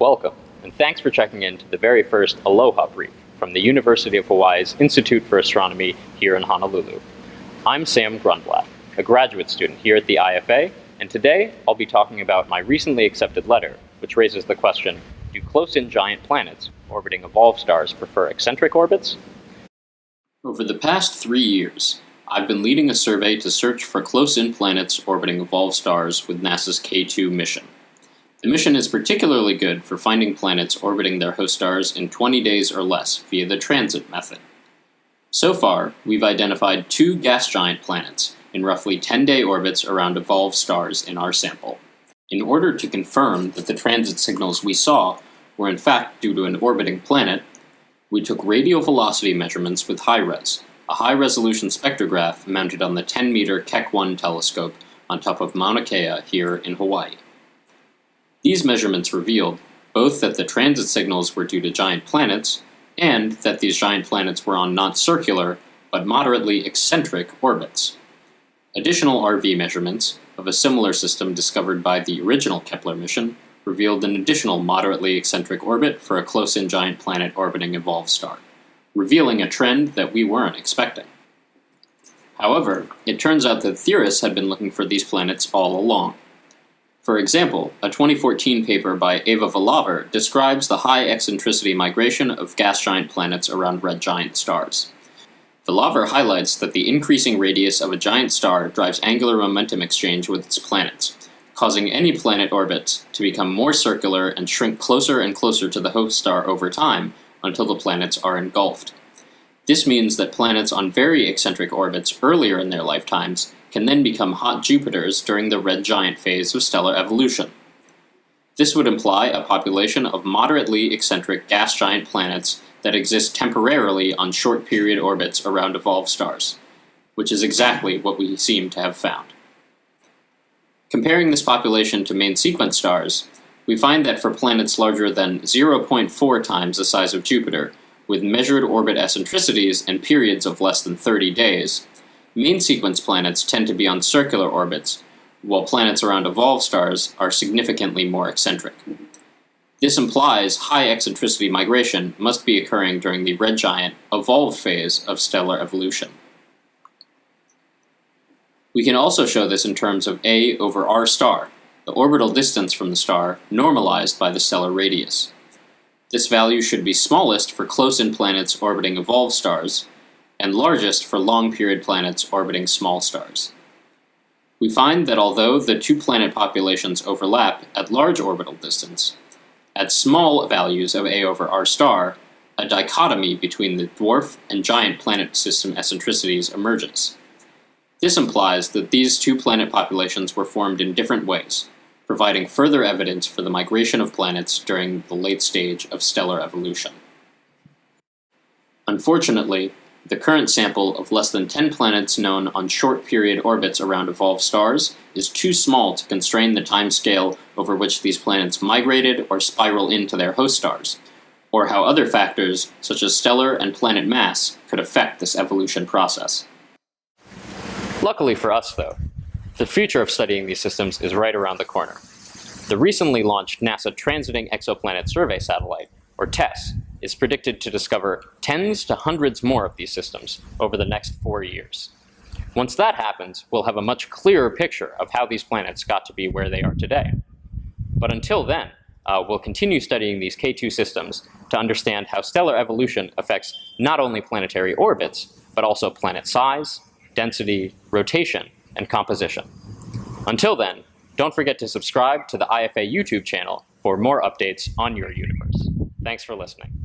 welcome, and thanks for checking in to the very first Aloha Brief from the University of Hawaii's Institute for Astronomy here in Honolulu. I'm Sam Grunblatt, a graduate student here at the IFA, and today I'll be talking about my recently accepted letter, which raises the question, do close-in giant planets orbiting evolved stars prefer eccentric orbits? Over the past 3 years, I've been leading a survey to search for close-in planets orbiting evolved stars with NASA's K2 mission. The mission is particularly good for finding planets orbiting their host stars in 20 days or less via the transit method. So far, we've identified 2 gas giant planets in roughly 10-day orbits around evolved stars in our sample. In order to confirm that the transit signals we saw were in fact due to an orbiting planet, we took radial velocity measurements with HiRes, a high-resolution spectrograph mounted on the 10-meter Keck 1 telescope on top of Mauna Kea here in Hawaii. These measurements revealed both that the transit signals were due to giant planets, and that these giant planets were on not circular, but moderately eccentric orbits. Additional RV measurements of a similar system discovered by the original Kepler mission revealed an additional moderately eccentric orbit for a close-in giant planet orbiting evolved star, revealing a trend that we weren't expecting. However, it turns out that theorists had been looking for these planets all along. For example, a 2014 paper by Eva Valaver describes the high eccentricity migration of gas giant planets around red giant stars. Valaver highlights that the increasing radius of a giant star drives angular momentum exchange with its planets, causing any planet orbit to become more circular and shrink closer and closer to the host star over time until the planets are engulfed. This means that planets on very eccentric orbits earlier in their lifetimes can then become hot Jupiters during the red giant phase of stellar evolution. This would imply a population of moderately eccentric gas giant planets that exist temporarily on short-period orbits around evolved stars, which is exactly what we seem to have found. Comparing this population to main sequence stars, we find that for planets larger than 0.4 times the size of Jupiter, with measured orbit eccentricities and periods of less than 30 days, main sequence planets tend to be on circular orbits, while planets around evolved stars are significantly more eccentric. This implies high eccentricity migration must be occurring during the red giant evolved phase of stellar evolution. We can also show this in terms of A over R star, the orbital distance from the star normalized by the stellar radius. This value should be smallest for close-in planets orbiting evolved stars, and largest for long-period planets orbiting small stars. We find that although the 2 planet populations overlap at large orbital distance, at small values of A over R star, a dichotomy between the dwarf and giant planet system eccentricities emerges. This implies that these 2 planet populations were formed in different ways, providing further evidence for the migration of planets during the late stage of stellar evolution. Unfortunately, the current sample of less than 10 planets known on short-period orbits around evolved stars is too small to constrain the timescale over which these planets migrated or spiral into their host stars, or how other factors, such as stellar and planet mass, could affect this evolution process. Luckily for us, though, the future of studying these systems is right around the corner. The recently launched NASA Transiting Exoplanet Survey Satellite, or TESS, is predicted to discover tens to hundreds more of these systems over the next 4 years. Once that happens, we'll have a much clearer picture of how these planets got to be where they are today. But until then, we'll continue studying these K2 systems to understand how stellar evolution affects not only planetary orbits, but also planet size, density, rotation, and composition. Until then, don't forget to subscribe to the IFA YouTube channel for more updates on your universe. Thanks for listening.